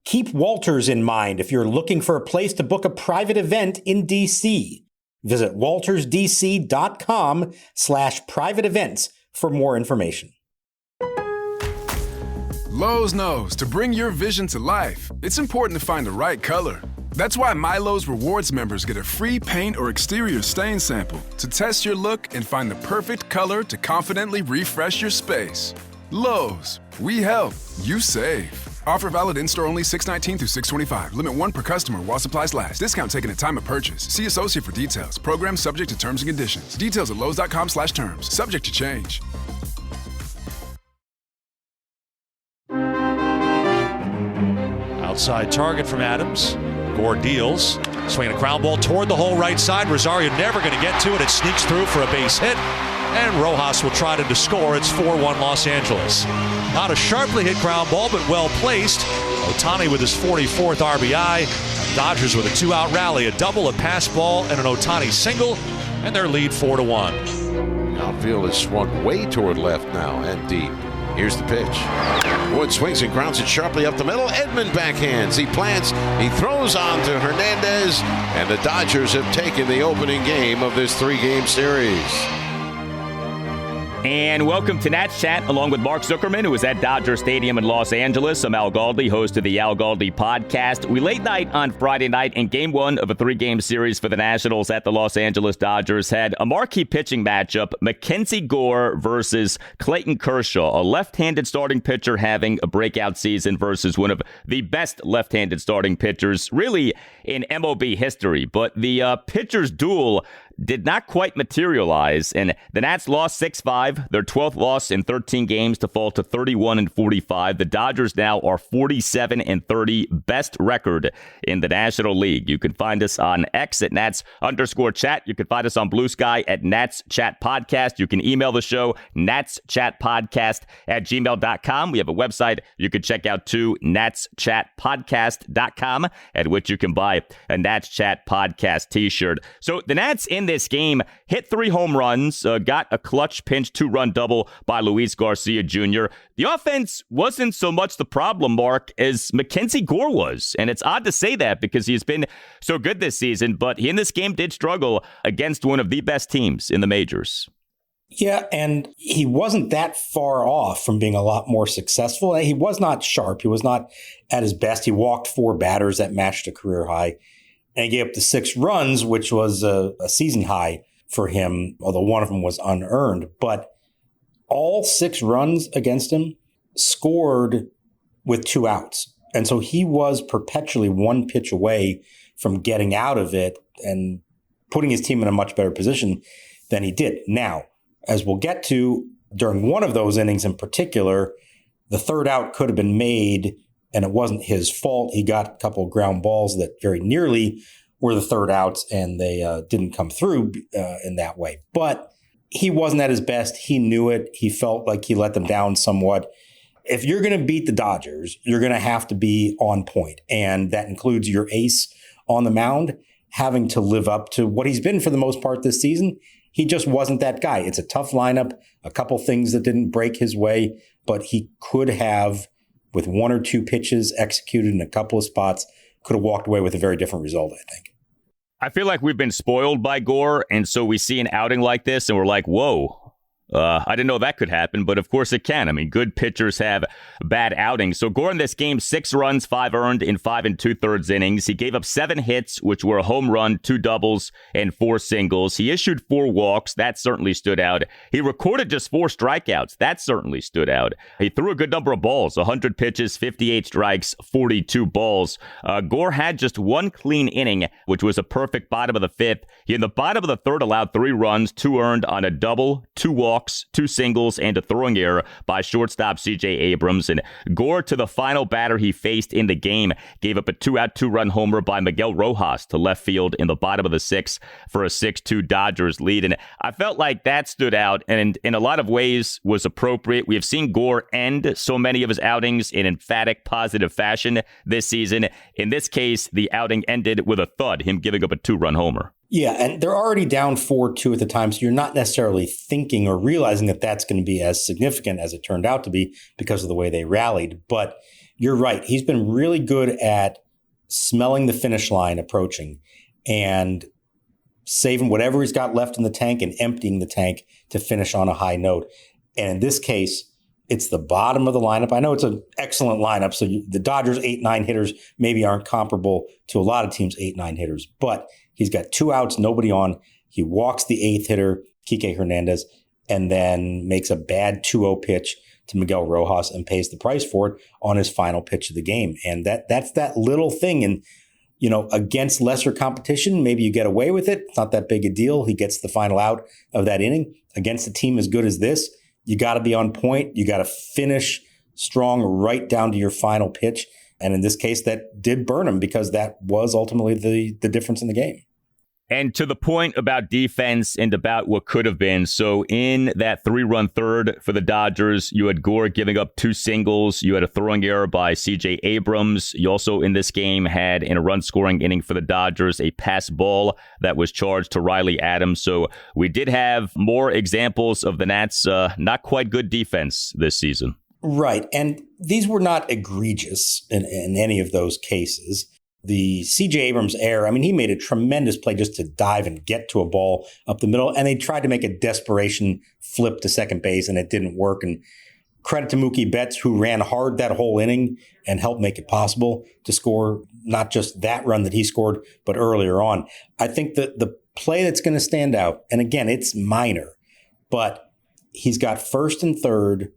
Keep Walters in mind if you're looking for a place to book a private event in DC. Visit waltersdc.com/private events for more information. Lowe's knows to bring your vision to life, it's important to find the right color. That's why MyLowe's Rewards members get a free paint or exterior stain sample to test your look and find the perfect color to confidently refresh your space. Lowe's, we help, you save. Offer valid in-store only 6/19 through 6/25. Limit 1 per customer while supplies last. Discount taken at time of purchase. See associate for details. Program subject to terms and conditions. Details at lowes.com/terms. Subject to change. Outside target from Adams. Gore deals. Swinging a ground ball toward the hole right side. Rosario never going to get to it. It sneaks through for a base hit. And Rojas will try to score. It's 4-1 Los Angeles. Not a sharply hit ground ball, but well placed. Ohtani with his 44th RBI. Dodgers with a 2-out rally, a double, a pass ball, and an Ohtani single, and their lead 4-1. Outfield is swung way toward left now and deep. Here's the pitch. Wood swings and grounds it sharply up the middle. Edman backhands. He plants. He throws on to Hernandez. And the Dodgers have taken the opening game of this 3-game series. And welcome to Nats Chat, along with Mark Zuckerman, who is at Dodger Stadium in Los Angeles. I'm Al Galdi, host of the Al Galdi podcast. We late night on Friday night in Game 1 of a 3-game series for the Nationals at the Los Angeles Dodgers had a marquee pitching matchup, MacKenzie Gore versus Clayton Kershaw, a left-handed starting pitcher having a breakout season versus one of the best left-handed starting pitchers, really, in MLB history. But the pitchers' duel did not quite materialize, and the Nats lost 6-5, their 12th loss in 13 games to fall to 31-45. The Dodgers now are 47-30, best record in the National League. You can find us on X at Nats_chat. You can find us on Blue Sky at Nats Chat Podcast. You can email the show, natschatpodcast@gmail.com. We have a website you can check out too, natschatpodcast.com, at which you can buy a Nats Chat Podcast t-shirt. So the Nats in this game hit 3 home runs, got a clutch pinch 2-run double by Luis Garcia Jr. The offense wasn't so much the problem, Mark, as MacKenzie Gore was. And it's odd to say that because he's been so good this season, but he in this game did struggle against one of the best teams in the majors. Yeah, and he wasn't that far off from being a lot more successful. He was not sharp. He was not at his best. He walked 4 batters that matched a career high. And he gave up the 6 runs, which was a season high for him, although one of them was unearned. But all 6 runs against him scored with 2 outs. And so he was perpetually 1 pitch away from getting out of it and putting his team in a much better position than he did. Now, as we'll get to, during one of those innings in particular, the 3rd out could have been made, and it wasn't his fault. He got a couple of ground balls that very nearly were the 3rd outs, and they didn't come through in that way. But he wasn't at his best. He knew it. He felt like he let them down somewhat. If you're going to beat the Dodgers, you're going to have to be on point, and that includes your ace on the mound having to live up to what he's been for the most part this season. He just wasn't that guy. It's a tough lineup, a couple things that didn't break his way, but he could have, with 1 or 2 pitches executed in a couple of spots, could have walked away with a very different result, I think. I feel like we've been spoiled by Gore, and so we see an outing like this, and we're like, whoa. I didn't know that could happen, but of course it can. I mean, good pitchers have bad outings. So Gore in this game, 6 runs, 5 earned in 5 2/3 innings. He gave up 7 hits, which were a home run, 2 doubles, and 4 singles. He issued 4 walks. That certainly stood out. He recorded just 4 strikeouts. That certainly stood out. He threw a good number of balls, 100 pitches, 58 strikes, 42 balls. Gore had just 1 clean inning, which was a perfect bottom of the 5th. He, in the bottom of the 3rd, allowed 3 runs, 2 earned on a double, 2 walks, 2 singles, and a throwing error by shortstop C.J. Abrams. And Gore, to the final batter he faced in the game, gave up a 2-out, 2-run homer by Miguel Rojas to left field in the bottom of the 6th for a 6-2 Dodgers lead. And I felt like that stood out and in a lot of ways was appropriate. We have seen Gore end so many of his outings in emphatic, positive fashion this season. In this case, the outing ended with a thud, him giving up a 2-run homer. Yeah, and they're already down 4-2 at the time, so you're not necessarily thinking or realizing that that's going to be as significant as it turned out to be because of the way they rallied. But you're right. He's been really good at smelling the finish line approaching and saving whatever he's got left in the tank and emptying the tank to finish on a high note. And in this case, it's the bottom of the lineup. I know it's an excellent lineup, so the Dodgers' 8-9 hitters maybe aren't comparable to a lot of teams' 8-9 hitters, but he's got 2 outs, nobody on. He walks the 8th hitter, Kike Hernandez, and then makes a bad 2-0 pitch to Miguel Rojas and pays the price for it on his final pitch of the game. And that's that little thing. And, against lesser competition, maybe you get away with it. It's not that big a deal. He gets the final out of that inning. Against a team as good as this, you got to be on point. You got to finish strong right down to your final pitch. And in this case, that did burn him because that was ultimately the difference in the game. And to the point about defense and about what could have been. So in that 3-run third for the Dodgers, you had Gore giving up 2 singles. You had a throwing error by C.J. Abrams. You also in this game had in a run scoring inning for the Dodgers, a pass ball that was charged to Riley Adams. So we did have more examples of the Nats not quite good defense this season. Right. And these were not egregious in any of those cases. The C.J. Abrams error, he made a tremendous play just to dive and get to a ball up the middle. And they tried to make a desperation flip to second base, and it didn't work. And credit to Mookie Betts, who ran hard that whole inning and helped make it possible to score not just that run that he scored, but earlier on. I think that the play that's going to stand out, and again, it's minor, but he's got first and third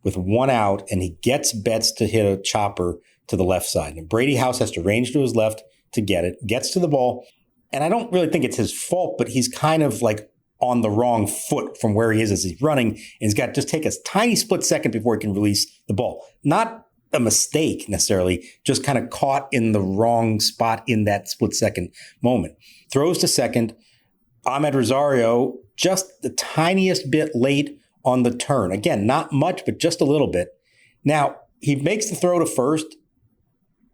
with 1 out, and he gets Betts to hit a chopper to the left side. And Brady House has to range to his left to get it, gets to the ball. And I don't really think it's his fault, but he's kind of like on the wrong foot from where he is as he's running. And he's got to just take a tiny split second before he can release the ball. Not a mistake necessarily, just kind of caught in the wrong spot in that split second moment. Throws to second. Amed Rosario, just the tiniest bit late on the turn. Again, not much, but just a little bit. Now, he makes the throw to first.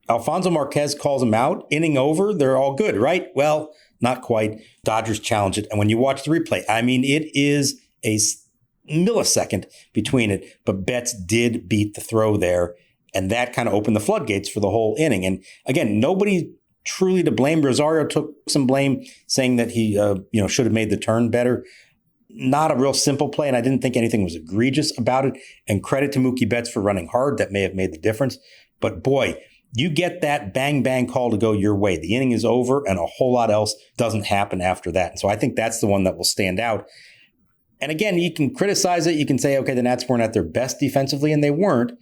Alfonso Marquez calls him out. Inning over. They're all good, right? Well, not quite. Dodgers challenge it. And when you watch the replay, it is a millisecond between it. But Betts did beat the throw there. And that kind of opened the floodgates for the whole inning. And again, nobody truly to blame. Rosario took some blame, saying that he should have made the turn better. Not a real simple play, and I didn't think anything was egregious about it. And credit to Mookie Betts for running hard. That may have made the difference. But boy, you get that bang, bang call to go your way. The inning is over, and a whole lot else doesn't happen after that. And so I think that's the one that will stand out. And again, you can criticize it. You can say, okay, the Nats weren't at their best defensively, and they weren't.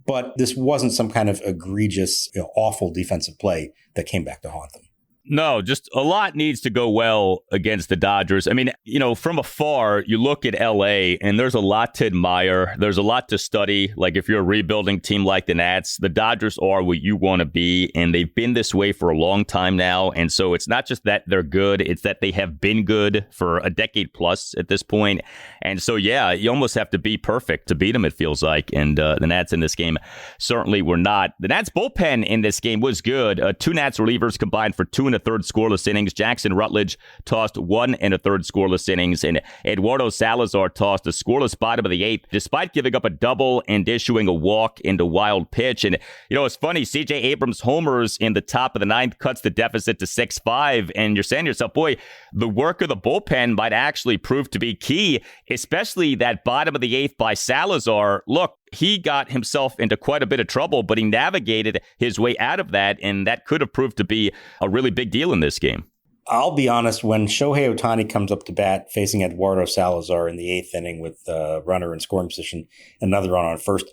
But this wasn't some kind of egregious, awful defensive play that came back to haunt them. No, just a lot needs to go well against the Dodgers. From afar, you look at LA and there's a lot to admire. There's a lot to study. Like if you're a rebuilding team like the Nats, the Dodgers are what you want to be. And they've been this way for a long time now. And so it's not just that they're good. It's that they have been good for a decade plus at this point. And so, yeah, you almost have to be perfect to beat them, it feels like. And the Nats in this game certainly were not. The Nats bullpen in this game was good. 2 Nats relievers combined for 2 1/3 scoreless innings. Jackson Rutledge tossed 1 1/3 scoreless innings, and Eduardo Salazar tossed a scoreless bottom of the 8th, despite giving up a double and issuing a walk into wild pitch. And, it's funny, C.J. Abrams' homers in the top of the 9th cuts the deficit to 6-5, and you're saying to yourself, boy, the work of the bullpen might actually prove to be key, especially that bottom of the 8th by Salazar. Look, he got himself into quite a bit of trouble, but he navigated his way out of that, and that could have proved to be a really big deal in this game. I'll be honest, when Shohei Ohtani comes up to bat facing Eduardo Salazar in the 8th inning with a runner in scoring position, another run on first,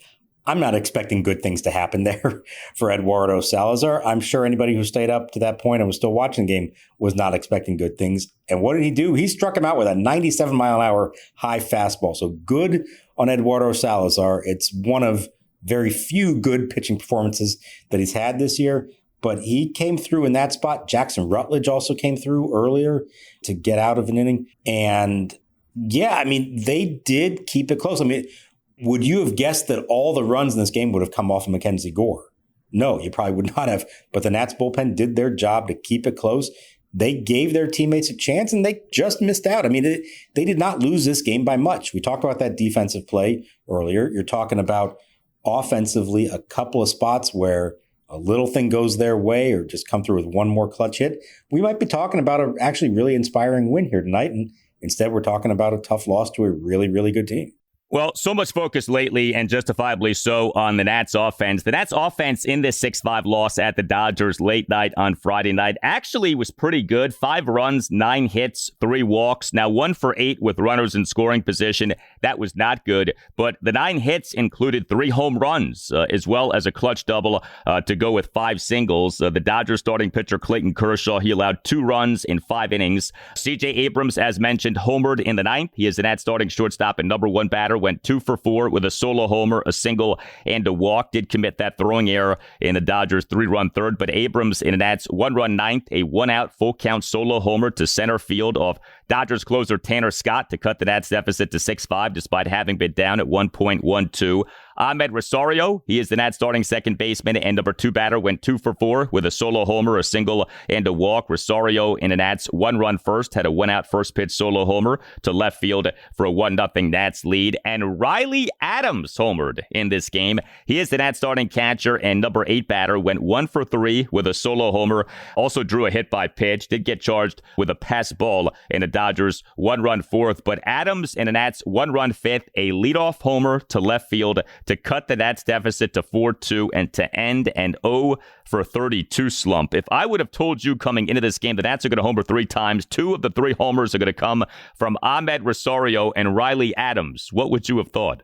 I'm not expecting good things to happen there for Eduardo Salazar. I'm sure anybody who stayed up to that point and was still watching the game was not expecting good things. And what did he do? He struck him out with a 97-mile-an-hour high fastball. So good on Eduardo Salazar. It's one of very few good pitching performances that he's had this year. But he came through in that spot. Jackson Rutledge also came through earlier to get out of an inning. And yeah, they did keep it close. Would you have guessed that all the runs in this game would have come off of MacKenzie Gore? No, you probably would not have. But the Nats bullpen did their job to keep it close. They gave their teammates a chance, and they just missed out. They did not lose this game by much. We talked about that defensive play earlier. You're talking about offensively a couple of spots where a little thing goes their way or just come through with one more clutch hit, we might be talking about an actually really inspiring win here tonight. And instead, we're talking about a tough loss to a really, really good team. Well, so much focus lately, and justifiably so, on the Nats offense. The Nats offense in this 6-5 loss at the Dodgers late night on Friday night actually was pretty good. 5 runs, 9 hits, 3 walks. Now 1 for 8 with runners in scoring position. That was not good. But the 9 hits included 3 home runs, as well as a clutch double to go with 5 singles. The Dodgers starting pitcher Clayton Kershaw, he allowed 2 runs in 5 innings. C.J. Abrams, as mentioned, homered in the 9th. He is the Nats starting shortstop and number 1 batter. Went 2 for 4 with a solo homer, a single, and a walk. Did commit that throwing error in the Dodgers' 3-run third, but Abrams in the Nats' 1-run 9th, a 1-out full count solo homer to center field off Dodgers closer Tanner Scott to cut the Nats deficit to 6-5 despite having been down at 1.12. Amed Rosario, he is the Nats starting second baseman and number 2 batter, went 2 for 4 with a solo homer, a single, and a walk. Rosario in the Nats' 1-run first had a 1-out first pitch solo homer to left field for a 1-0 Nats lead. And Riley Adams homered in this game. He is the Nats starting catcher and number 8 batter, went 1 for 3 with a solo homer, also drew a hit by pitch, did get charged with a pass ball in the Dodgers' 1-run 4th. But Adams in the Nats' 1-run 5th, a leadoff homer to left field to cut the Nats deficit to 4-2 and to end an 0 for 32 slump. If I would have told you coming into this game the Nats are going to homer 3 times, 2 of the 3 homers are going to come from Amed Rosario and Riley Adams, what would you have thought?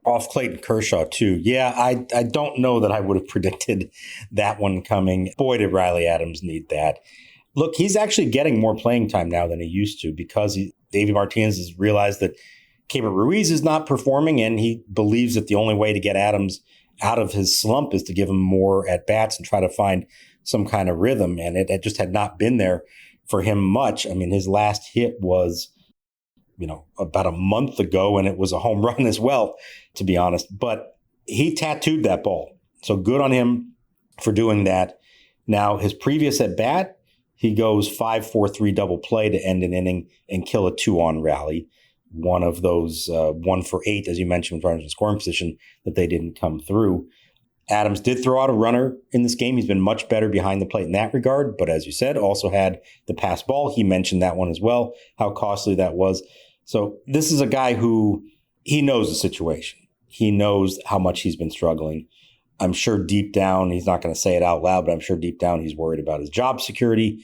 Off Clayton Kershaw, too. Yeah, I don't know that I would have predicted that one coming. Boy, did Riley Adams need that. Look, he's actually getting more playing time now than he used to because Davey Martinez has realized that Keibert Ruiz is not performing, and he believes that the only way to get Adams out of his slump is to give him more at-bats and try to find some kind of rhythm, and it just had not been there for him much. I mean, his last hit was, about a month ago, and it was a home run as well, to be honest. But he tattooed that ball, so good on him for doing that. Now, his previous at-bat, he goes 5-4-3 double play to end an inning and kill a 2-on rally. One of those 1 for 8, as you mentioned, with runners in scoring position, that they didn't come through. Adams did throw out a runner in this game. He's been much better behind the plate in that regard, but as you said, also had the pass ball. He mentioned that one as well, how costly that was. So this is a guy who, he knows the situation. He knows how much he's been struggling. I'm sure deep down, he's not going to say it out loud, but I'm sure deep down he's worried about his job security.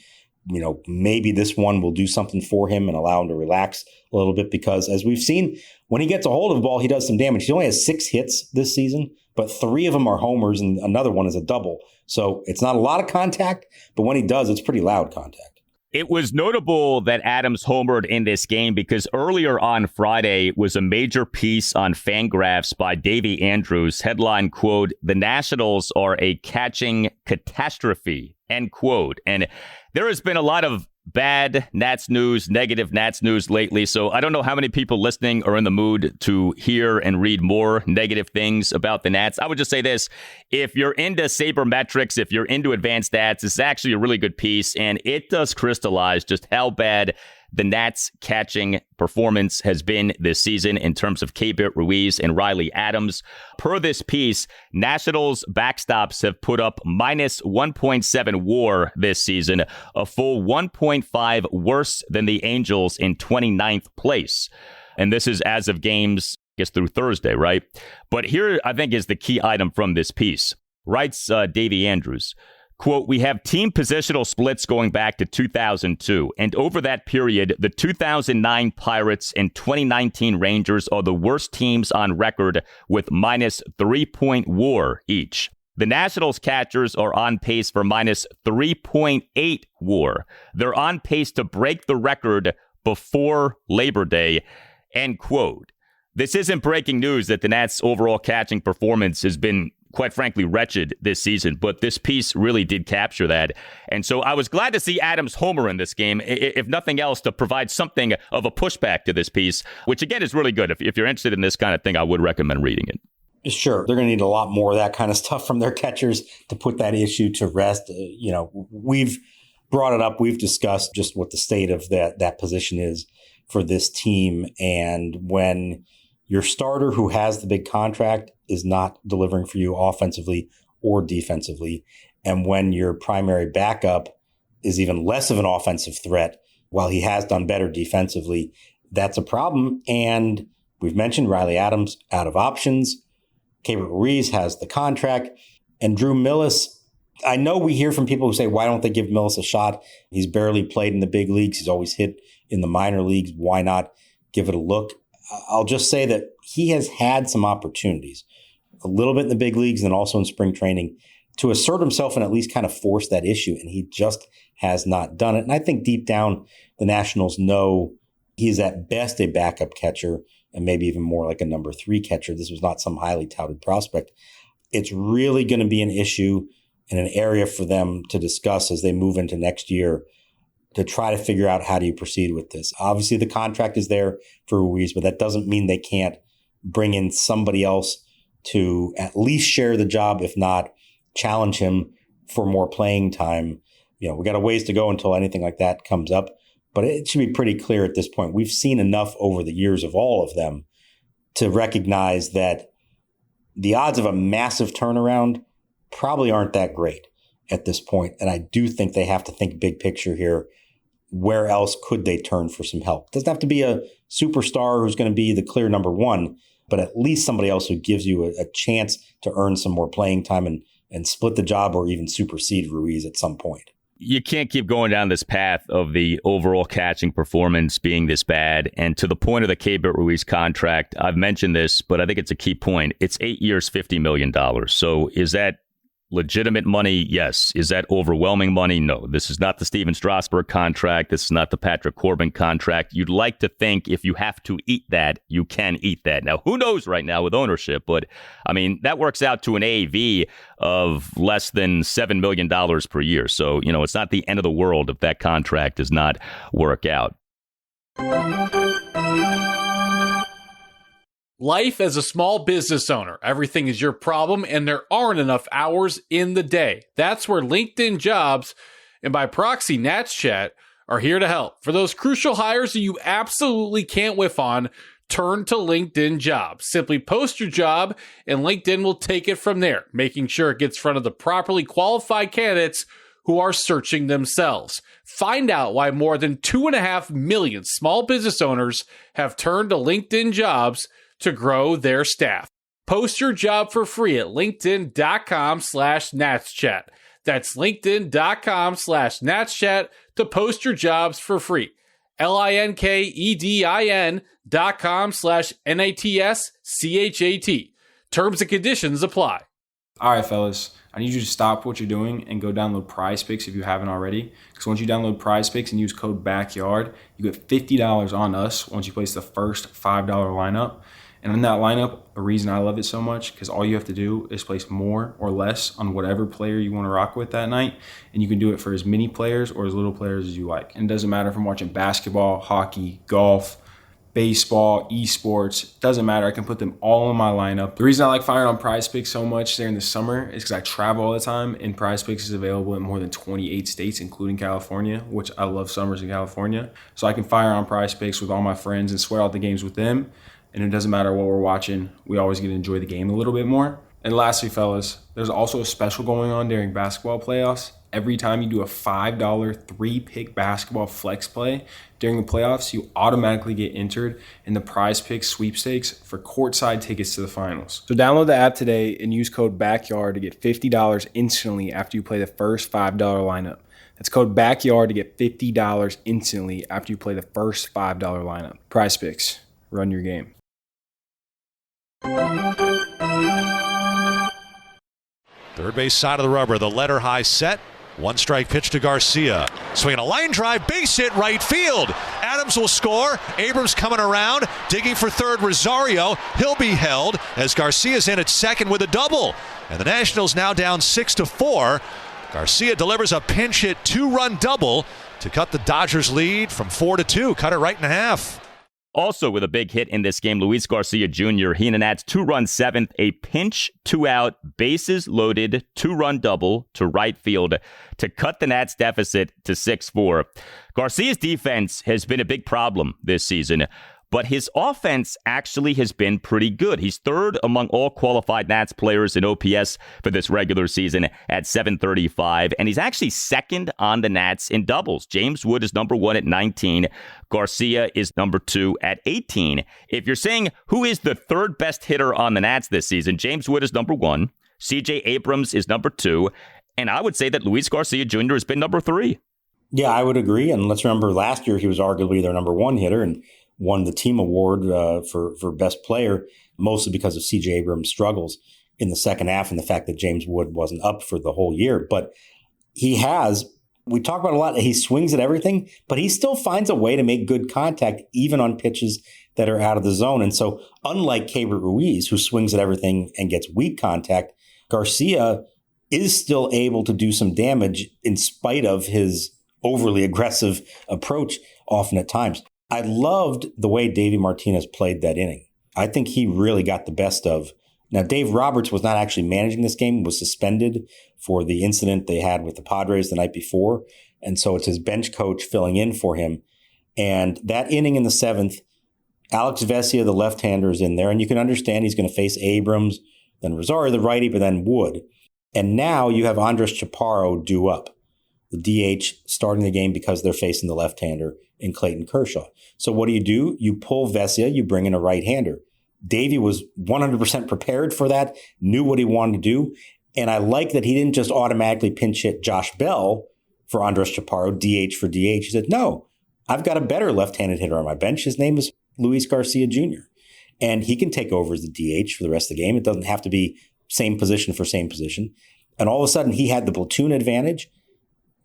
Maybe this one will do something for him and allow him to relax a little bit because, as we've seen, when he gets a hold of the ball, he does some damage. He only has 6 hits this season, but 3 of them are homers and another one is a double. So it's not a lot of contact, but when he does, it's pretty loud contact. It was notable that Adams homered in this game because earlier on Friday was a major piece on Fangraphs by Davey Andrews. Headline, quote, "The Nationals are a catching catastrophe," end quote. And there has been a lot of bad Nats news, negative Nats news lately. So I don't know how many people listening are in the mood to hear and read more negative things about the Nats. I would just say this. If you're into sabermetrics, if you're into advanced stats, it's actually a really good piece. And it does crystallize just how bad the Nats catching performance has been this season in terms of Keibert Ruiz and Riley Adams. Per this piece, Nationals backstops have put up minus 1.7 WAR this season, a full 1.5 worse than the Angels in 29th place. And this is as of games, I guess, through Thursday, right? But here, I think, is the key item from this piece. Writes Davey Andrews, quote, "We have team positional splits going back to 2002, and over that period, the 2009 Pirates and 2019 Rangers are the worst teams on record with minus 3-point WAR each. The Nationals catchers are on pace for minus 3.8 WAR. They're on pace to break the record before Labor Day," end quote. This isn't breaking news that the Nats' overall catching performance has been, quite frankly, wretched this season, but this piece really did capture that. And so I was glad to see Adams homer in this game, if nothing else, to provide something of a pushback to this piece, which again is really good. If you're interested in this kind of thing, I would recommend reading it. Sure. They're going to need a lot more of that kind of stuff from their catchers to put that issue to rest. We've brought it up. We've discussed just what the state of that position is for this team. And when Your starter who has the big contract is not delivering for you offensively or defensively. And when your primary backup is even less of an offensive threat, while he has done better defensively, that's a problem. And we've mentioned Riley Adams out of options. Keibert Ruiz has the contract. And Drew Millis, I know we hear from people who say, why don't they give Millis a shot? He's barely played in the big leagues. He's always hit in the minor leagues. Why not give it a look? I'll just say that he has had some opportunities, a little bit in the big leagues and also in spring training, to assert himself and at least kind of force that issue. And he just has not done it. And I think deep down, the Nationals know he's at best a backup catcher and maybe even more like a number 3 catcher. This was not some highly touted prospect. It's really going to be an issue and an area for them to discuss as they move into next year to try to figure out how do you proceed with this. Obviously, the contract is there for Ruiz, but that doesn't mean they can't bring in somebody else to at least share the job, if not challenge him for more playing time. You know, we got a ways to go until anything like that comes up, but it should be pretty clear at this point. We've seen enough over the years of all of them to recognize that the odds of a massive turnaround probably aren't that great at this point. And I do think they have to think big picture here. Where else could they turn for some help? It doesn't have to be a superstar who's going to be the clear number 1, but at least somebody else who gives you a chance to earn some more playing time and split the job or even supersede Ruiz at some point. You can't keep going down this path of the overall catching performance being this bad. And to the point of the Keibert Ruiz contract, I've mentioned this, but I think it's a key point. It's 8 years, $50 million. So is that legitimate money? Yes. Is that overwhelming money? No. This is not the Steven Strasburg contract. This is not the Patrick Corbin contract. You'd like to think if you have to eat that, you can eat that. Now, who knows right now with ownership? But, I mean, that works out to an AAV of less than $7 million per year. So, you know, it's not the end of the world if that contract does not work out. Life as a small business owner, everything is your problem and there aren't enough hours in the day. That's where LinkedIn Jobs and by proxy Nats Chat are here to help. For those crucial hires that you absolutely can't whiff on, turn to LinkedIn Jobs. Simply post your job and LinkedIn will take it from there, making sure it gets in front of the properly qualified candidates who are searching themselves. Find out why more than 2.5 million small business owners have turned to LinkedIn Jobs to grow their staff. Post your job for free at linkedin.com/natschat. That's linkedin.com/natschat to post your jobs for free. linkedin.com/natschat. Terms and conditions apply. All right, fellas, I need you to stop what you're doing and go download PrizePicks if you haven't already. Because once you download PrizePicks and use code BACKYARD, you get $50 on us once you place the first $5 lineup. And in that lineup, the reason I love it so much, because all you have to do is place more or less on whatever player you want to rock with that night. And you can do it for as many players or as little players as you like. And it doesn't matter if I'm watching basketball, hockey, golf, baseball, esports, doesn't matter. I can put them all in my lineup. The reason I like firing on PrizePicks so much during the summer is because I travel all the time, and PrizePicks is available in more than 28 states, including California, which I love summers in California. So I can fire on PrizePicks with all my friends and sweat out the games with them. And it doesn't matter what we're watching, we always get to enjoy the game a little bit more. And lastly, fellas, there's also a special going on during basketball playoffs. Every time you do a $5 3-pick basketball flex play during the playoffs, you automatically get entered in the PrizePicks sweepstakes for courtside tickets to the finals. So download the app today and use code BACKYARD to get $50 instantly after you play the first $5 lineup. That's code BACKYARD to get $50 instantly after you play the first $5 lineup. PrizePicks, run your game. Third base side of the rubber, the letter high set. 1 strike pitch to Garcia. Swinging a line drive, base hit right field. Adams will score. Abrams coming around, digging for third. Rosario, he'll be held as Garcia's in at second with a double. And the Nationals now down 6-4. Garcia delivers a pinch hit 2-run double to cut the Dodgers lead from 4-2. Cut it right in half. Also with a big hit in this game, Luis Garcia Jr., he and the Nats 2-run seventh, a pinch, 2-out, bases loaded, 2-run double to right field to cut the Nats deficit to 6-4. Garcia's defense has been a big problem this season, but his offense actually has been pretty good. He's third among all qualified Nats players in OPS for this regular season at 735, and he's actually second on the Nats in doubles. James Wood is number 1 at 19. Garcia is number 2 at 18. If you're saying who is the third best hitter on the Nats this season, James Wood is number 1. CJ Abrams is number 2. And I would say that Luis Garcia Jr. has been number 3. Yeah, I would agree. And let's remember last year he was arguably their number 1 hitter and won the team award for best player, mostly because of CJ Abrams' struggles in the second half and the fact that James Wood wasn't up for the whole year. But we talk about a lot, he swings at everything, but he still finds a way to make good contact even on pitches that are out of the zone. And so unlike Keibert Ruiz, who swings at everything and gets weak contact, Garcia is still able to do some damage in spite of his overly aggressive approach often at times. I loved the way Davey Martinez played that inning. I think he really got the best of. Now, Dave Roberts was not actually managing this game, was suspended for the incident they had with the Padres the night before. And so it's his bench coach filling in for him. And that inning in the 7th, Alex Vesia, the left-hander, is in there. And you can understand he's going to face Abrams, then Rosario, the righty, but then Wood. And now you have Andres Chapparo due up, the DH, starting the game because they're facing the left-hander in Clayton Kershaw. So what do? You pull Vesia, you bring in a right-hander. Davey was 100% prepared for that, knew what he wanted to do. And I like that he didn't just automatically pinch hit Josh Bell for Andres Chapparo, DH for DH. He said, no, I've got a better left-handed hitter on my bench. His name is Luis Garcia Jr. And he can take over as the DH for the rest of the game. It doesn't have to be same position for same position. And all of a sudden, he had the platoon advantage,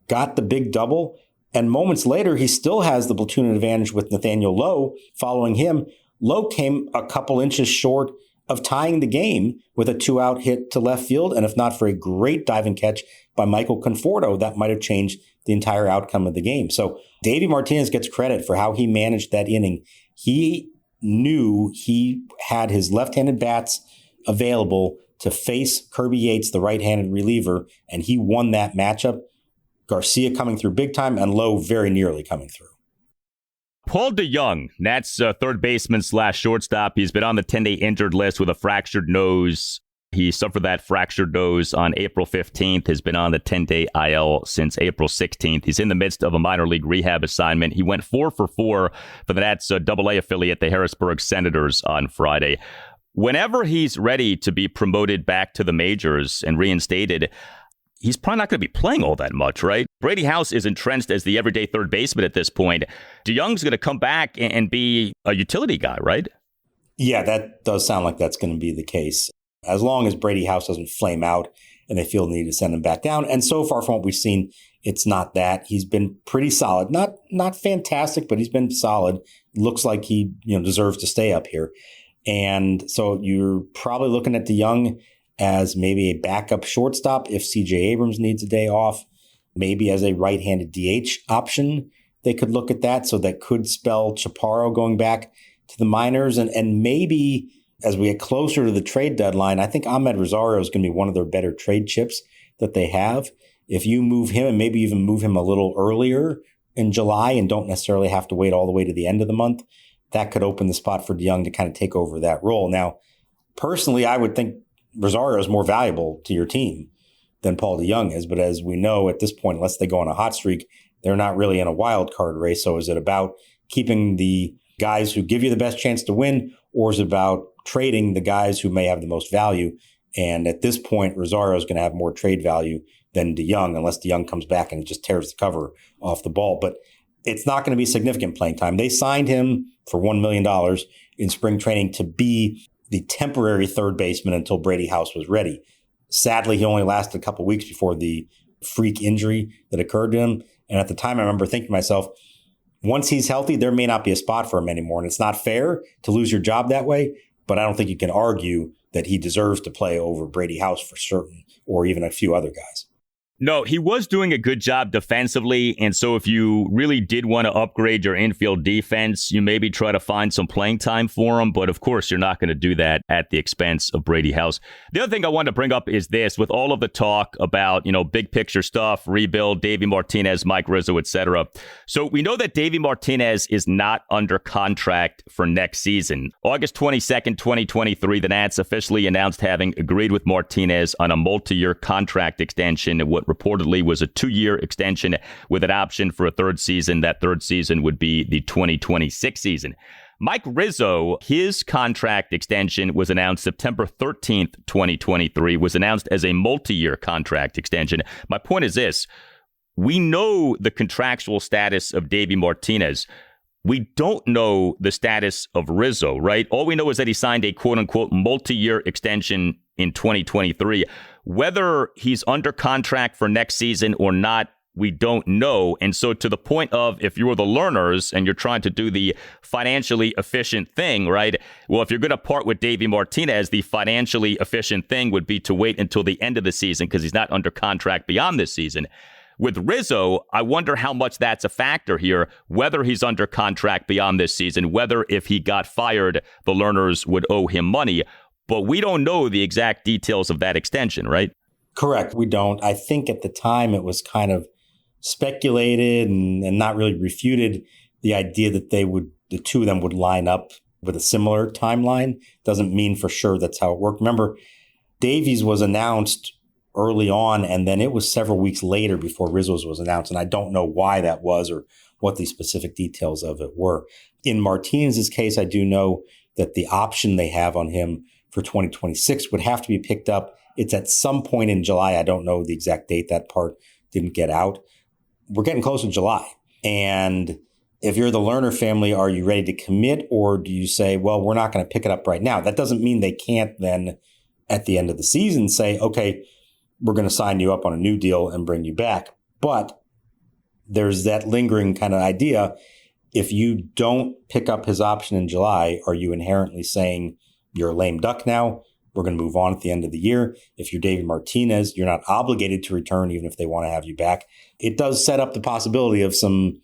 got the big double, and moments later, he still has the platoon advantage with Nathaniel Lowe following him. Lowe came a couple inches short of tying the game with a 2-out hit to left field, and if not for a great diving catch by Michael Conforto, that might have changed the entire outcome of the game. So Davey Martinez gets credit for how he managed that inning. He knew he had his left-handed bats available to face Kirby Yates, the right-handed reliever, and he won that matchup. Garcia coming through big time and Lowe very nearly coming through. Paul DeJong, Nats third baseman / shortstop. He's been on the 10-day injured list with a fractured nose. He suffered that fractured nose on April 15th, has been on the 10-day IL since April 16th. He's in the midst of a minor league rehab assignment. He went 4 for 4 for the Nats AA affiliate, the Harrisburg Senators, on Friday. Whenever he's ready to be promoted back to the majors and reinstated, he's probably not going to be playing all that much, right? Brady House is entrenched as the everyday third baseman at this point. DeJong's going to come back and be a utility guy, right? Yeah, that does sound like that's going to be the case. As long as Brady House doesn't flame out and they feel the need to send him back down. And so far from what we've seen, it's not that. He's been pretty solid. Not fantastic, but he's been solid. Looks like he deserves to stay up here. And so you're probably looking at DeJong as maybe a backup shortstop if CJ Abrams needs a day off, maybe as a right-handed DH option. They could look at that. So that could spell Chapparo going back to the minors. And maybe as we get closer to the trade deadline, I think Amed Rosario is going to be one of their better trade chips that they have. If you move him and maybe even move him a little earlier in July and don't necessarily have to wait all the way to the end of the month, that could open the spot for DeJong to kind of take over that role. Now, personally, I would think Rosario is more valuable to your team than Paul DeJong is. But as we know at this point, unless they go on a hot streak, they're not really in a wild card race. So is it about keeping the guys who give you the best chance to win, or is it about trading the guys who may have the most value? And at this point, Rosario is going to have more trade value than DeJong, unless DeJong comes back and just tears the cover off the ball. But it's not going to be significant playing time. They signed him for $1 million in spring training to be the temporary third baseman until Brady House was ready. Sadly, he only lasted a couple weeks before the freak injury that occurred to him. And at the time, I remember thinking to myself, once he's healthy, there may not be a spot for him anymore. And it's not fair to lose your job that way, but I don't think you can argue that he deserves to play over Brady House for certain, or even a few other guys. No, he was doing a good job defensively. And so if you really did want to upgrade your infield defense, you maybe try to find some playing time for him. But of course, you're not going to do that at the expense of Brady House. The other thing I wanted to bring up is this, with all of the talk about, big picture stuff, rebuild, Davey Martinez, Mike Rizzo, etc. So we know that Davey Martinez is not under contract for next season. August 22nd, 2023, the Nats officially announced having agreed with Martinez on a multi-year contract extension, what reportedly was a 2-year extension with an option for a third season. That third season would be the 2026 season. Mike Rizzo, his contract extension was announced September 13th, 2023, was announced as a multi-year contract extension. My point is this. We know the contractual status of Davey Martinez. We don't know the status of Rizzo, right? All we know is that he signed a quote-unquote multi-year extension in 2023. Whether he's under contract for next season or not, we don't know. And so to the point of, if you're the learners and you're trying to do the financially efficient thing, right? Well, if you're going to part with Davey Martinez, the financially efficient thing would be to wait until the end of the season because he's not under contract beyond this season. With Rizzo, I wonder how much that's a factor here, whether he's under contract beyond this season, whether if he got fired, the learners would owe him money. But we don't know the exact details of that extension, right? Correct. We don't. I think at the time it was kind of speculated and not really refuted, the idea that the two of them would line up with a similar timeline. Doesn't mean for sure that's how it worked. Remember, Davies was announced early on, and then it was several weeks later before Rizzo's was announced. And I don't know why that was or what the specific details of it were. In Martinez's case, I do know that the option they have on him for 2026 would have to be picked up. It's at some point in July. I don't know the exact date. That part didn't get out. We're getting close to July. And if you're the Lerner family, are you ready to commit, or do you say, well, we're not going to pick it up right now? That doesn't mean they can't then at the end of the season say, okay, we're going to sign you up on a new deal and bring you back. But there's that lingering kind of idea. If you don't pick up his option in July, are you inherently saying you're a lame duck now? We're going to move on at the end of the year. If you're David Martinez, you're not obligated to return even if they want to have you back. It does set up the possibility of some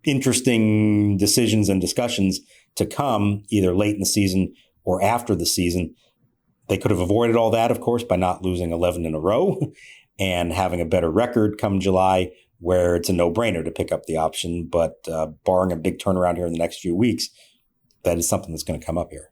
interesting decisions and discussions to come either late in the season or after the season. They could have avoided all that, of course, by not losing 11 in a row and having a better record come July, where it's a no-brainer to pick up the option. But barring a big turnaround here in the next few weeks, that is something that's going to come up here.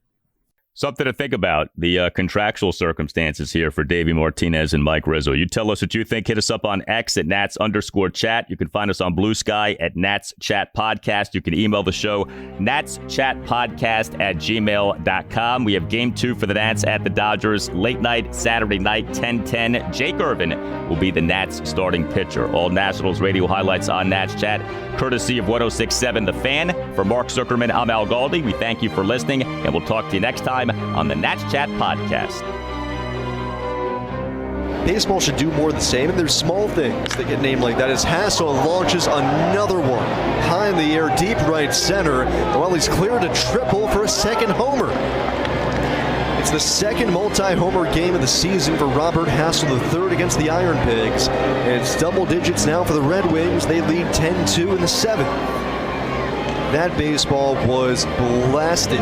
Something to think about, the contractual circumstances here for Davey Martinez and Mike Rizzo. You tell us what you think. Hit us up on X at Nats_chat. You can find us on Blue Sky at Nats Chat Podcast. You can email the show, natschatpodcast@gmail.com. We have Game 2 for the Nats at the Dodgers, late night, Saturday night, 10:10. Jake Irvin will be the Nats starting pitcher. All Nationals radio highlights on Nats Chat, courtesy of 106.7 The Fan. For Mark Zuckerman, I'm Al Galdi. We thank you for listening, and we'll talk to you next time on the Nats Chat Podcast. Baseball should do more of the same, and there's small things that get named like that as Hassel launches another one. High in the air, deep right center, while he's cleared a triple for a second homer. It's the second multi-homer game of the season for Robert Hassel III against the Iron Pigs, and it's double digits now for the Red Wings. They lead 10-2 in the seventh. That baseball was blasted.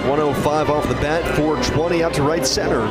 105 off the bat, 420 out to right center.